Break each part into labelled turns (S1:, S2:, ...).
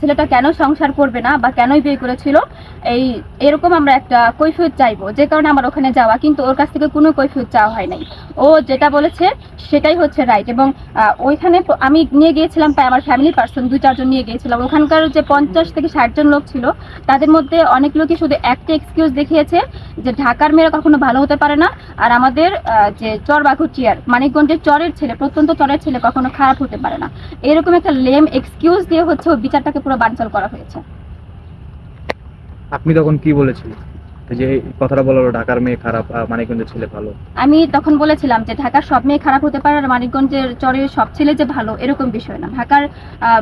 S1: ছেলেটা কেন সংসার করবে না বা কেনই বিয়ে করেছিল, এরকম আমরা একটা কৈফিয়ত চাইবো, যে কারণে আমার ওখানে যাওয়া। কিন্তু ওর কাছ থেকে কোনো কৈফিয়ত চাওয়া হয় নাই। ও যেটা বলেছে সেটাই হচ্ছে রাইট। এবং ওইখানে আমি নিয়ে গিয়েছিলাম প্রায় আমার ফ্যামিলি পার্সন 2-4 জন নিয়ে গিয়েছিলাম। ওখানকার যে 50 থেকে 60 জন লোক ছিল, তাদের মধ্যে অনেক লোকই শুধু একটা এক্সকিউজ দেখিয়েছে যে ঢাকার মেয়েরা কখনো ভালো হতে পারে না, আর আমাদের যে চর বাঘুচিয়ার মানিকগঞ্জের চরের ছেলে, প্রত্যন্ত চরের ছেলে কখনো খারাপ হতে পারে না। এরকম একটা লেম এক্সকিউজ দিয়ে হচ্ছে ওই বিচারটাকে পুরো বানচাল করা হয়েছে।
S2: আপনি তখন কি বলেছিলেন, যে এই কথাটা বলা হলো ঢাকার মেয়ে খারাপ, মানিকগঞ্জের ছেলে ভালো?
S1: আমি তখন বলেছিলাম যে ঢাকার সব মেয়ে খারাপ হতে পারে, আর মানিকগঞ্জের চরের সব ছেলে যে ভালো এরকম বিষয় না। ঢাকার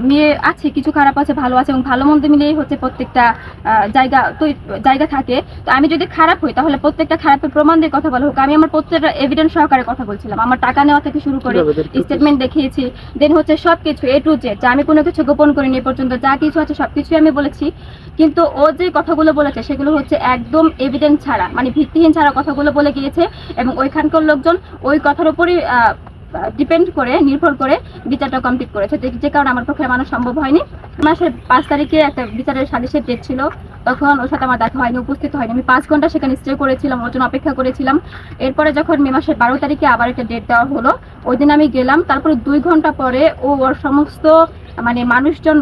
S1: মেয়ে আছে, কিছু খারাপ আছে, ভালো আছে, এবং ভালো মন্দ মিলিয়েই হচ্ছে প্রত্যেকটা জায়গা থাকে। তো আমি যদি খারাপ হই তাহলে প্রত্যেকটা খারাপের প্রমাণ দিয়ে কথা বলা হোক। আমি আমার প্রত্যেকটা এভিডেন্স সহকারে কথা বলছিলাম, আমার টাকা নেওয়া থেকে শুরু করে স্টেটমেন্ট দেখিয়েছি, দেন হচ্ছে সবকিছু A to Z, যে আমি কোনো কিছু গোপন করিনি, এ পর্যন্ত যা কিছু আছে সবকিছুই আমি বলেছি। কিন্তু ও যে কথাগুলো বলেছে সেগুলো হচ্ছে একদম এভিডেন্স ছাড়া, মানে ভিত্তিহীন ছাড়া কথাগুলো বলে গিয়েছে। এবং ওইখানকার লোকজন ওই কথার উপরই ডিপেন্ড করে, নির্ভর করে বিচারটা কমপ্লিট করেছে, যে কারণে আমার পক্ষে মানা সম্ভব হয়নি। মাসের 5 তারিখে একটা বিচারের সালিশের ডেট ছিল, তখন ওর সাথে আমার দেখা হয়নি, উপস্থিত হয়নি। আমি 5 ঘন্টা সেখানে স্টে করেছিলাম, ওর জন্য অপেক্ষা করেছিলাম। এরপরে যখন মে মাসের 12 তারিখে আবার একটা ডেট দেওয়া হলো, ওই দিন আমি গেলাম। তারপরে 2 ঘন্টা পরে ও ওর সমস্ত মানে মানুষজন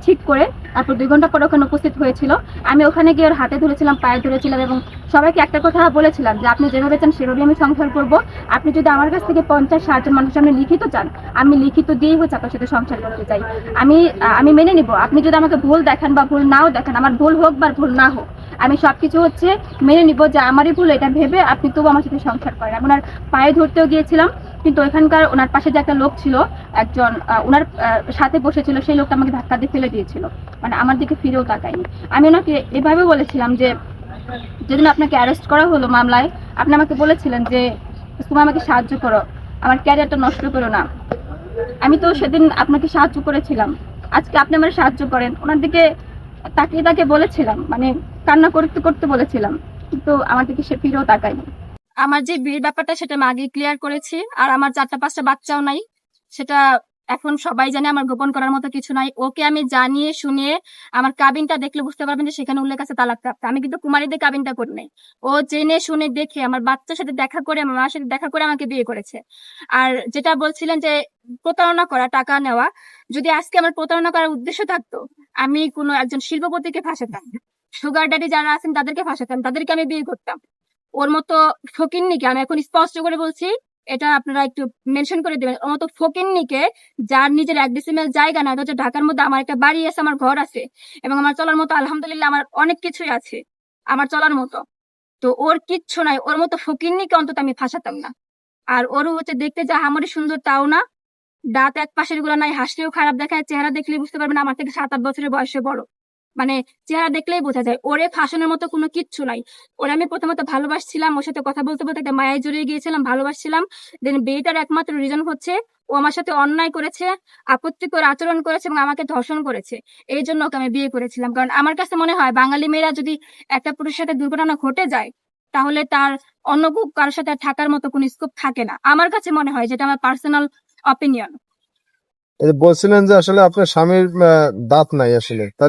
S1: ঠিক করে তারপর 2 ঘন্টা পরে ওখানে উপস্থিত হয়েছিল। আমি ওখানে গিয়ে ওর হাতে ধরেছিলাম, পায়ে ধরেছিলাম, এবং সবাইকে একটা কথা বলেছিলাম যে আপনি যেভাবে চান সেভাবেই আমি সংসার করব। আপনি যদি আমার কাছ থেকে 50-60 জন মানুষের সামনে লিখিত চান, আমি লিখিত দিয়েই হচ্ছে আপনার সাথে সংসার করতে চাই। আমি মেনে নিব। আপনি যদি আমাকে ভুল দেখান বা ভুল নাও দেখান, আমার ভুল হোক বা ভুল না হোক, আমি সবকিছু হচ্ছে মেনে নিব যে আমারই ভুল, এটা ভেবে আপনি তবু আমার সাথে সংসার করেন। আমি ওনার পায়ে ধরতেও গিয়েছিলাম, কিন্তু ওইখানকার ওনার পাশে যে একটা লোক ছিল, একজন ওনার সাথে বসেছিল, সেই লোকটা আমাকে ধাক্কা দিয়ে ফেলে দিয়েছিল, মানে আমার দিকে ফিরেও তাকায়নি। আমি ওনাকে এভাবে বলেছিলাম যে যেদিন আপনাকে অ্যারেস্ট করা হলো মামলায়, আপনি আমাকে বলেছিলেন যে তুমি আমাকে সাহায্য করো, আমার ক্যারিয়ারটা নষ্ট করো না। আমি তো সেদিন আপনাকে সাহায্য করেছিলাম, আজকে আপনি আমার সাহায্য করেন। ওনার দিকে তাকিয়ে তাকে বলেছিলাম, মানে কান্না করতে করতে বলেছিলাম, কিন্তু আমার দিকে সে ফিরেও তাকায়নি। আমার যে বিয়ের ব্যাপারটা সেটা আমি আগে ক্লিয়ার করেছি, আর আমার 4টা-5টা বাচ্চাও নাই, সেটা এখন সবাই জানে। আমার গোপন করার মতো কিছু নাই। ওকে আমি জানিয়ে শুনিয়ে, আমার কাবিনটা দেখলে বুঝতে পারবেন যে সেখানে উল্লেখ আছে তালাক প্রাপ্ত। আমি কিন্তু কুমারীদের কাবিনটা করি নাই। ও জেনে শুনে দেখে আমার বাচ্চার সাথে দেখা করে, আমার মার সাথে দেখা করে আমাকে বিয়ে করেছে। আর যেটা বলছিলেন যে প্রতারণা করা, টাকা নেওয়া, যদি আজকে আমার প্রতারণা করার উদ্দেশ্য থাকতো, আমি কোনো একজন শিল্পপতিকে ফাঁসাতাম, সুগার ড্যাডি যারা আছেন তাদেরকে ফাঁসাতাম, তাদেরকে আমি বিয়ে করতাম। ওর মতো ফকিন্নিকে, আমি এখন স্পষ্ট করে বলছি, এটা আপনারা একটু মেনশন করে দেবেন, ওর মতো ফকিন্নিকে, যার নিজের 1 ডিসিমেল জায়গা না, হচ্ছে ঢাকার মধ্যে আমার একটা বাড়ি আছে, আমার ঘর আছে, এবং আমার চলার মতো আলহামদুলিল্লাহ আমার অনেক কিছুই আছে আমার চলার মতো। তো ওর কিচ্ছু নাই, ওর মতো ফকিন্নিকে অন্তত আমি ফাঁসাতাম না। আর ওরও হচ্ছে দেখতে যা আমারই সুন্দর তাও না, দাঁত এক পাশের গুলো নাই, হাসলেও খারাপ দেখায়, চেহারা দেখলেই বুঝতে পারবেন আমার থেকে 7-8 বছরের বয়সে বড়। মানে চেহারা দেখলেই বোঝা যায়। ওরে ফাঁসানোর মতো কোনো কিচ্ছু নাই। ওরে আমি প্রথমত ভালোবাসছিলাম, ওর সাথে কথা বলতে বলতে একটা মায়ায় জড়িয়ে গিয়েছিলাম, ভালোবাসছিলাম। দেন বিয়েটার একমাত্র রিজন হচ্ছে ও আমার সাথে অন্যায় করেছে, আপত্তিকর আচরণ করেছে, এবং আমাকে ধর্ষণ করেছে। এই জন্য ওকে আমি বিয়ে করেছিলাম। কারণ আমার কাছে মনে হয় বাঙালি মেয়েরা যদি একটা পুরুষের সাথে দুর্ঘটনা ঘটে যায়, তাহলে তার অন্য কারোর সাথে থাকার মতো কোনো স্কোপ থাকে না। আমার কাছে মনে হয়, যেটা আমার পার্সোনাল অপিনিয়ন।
S3: বলছিলেন যে আসলে আপনার স্বামীর দাঁত নাই আসলে, তাহলে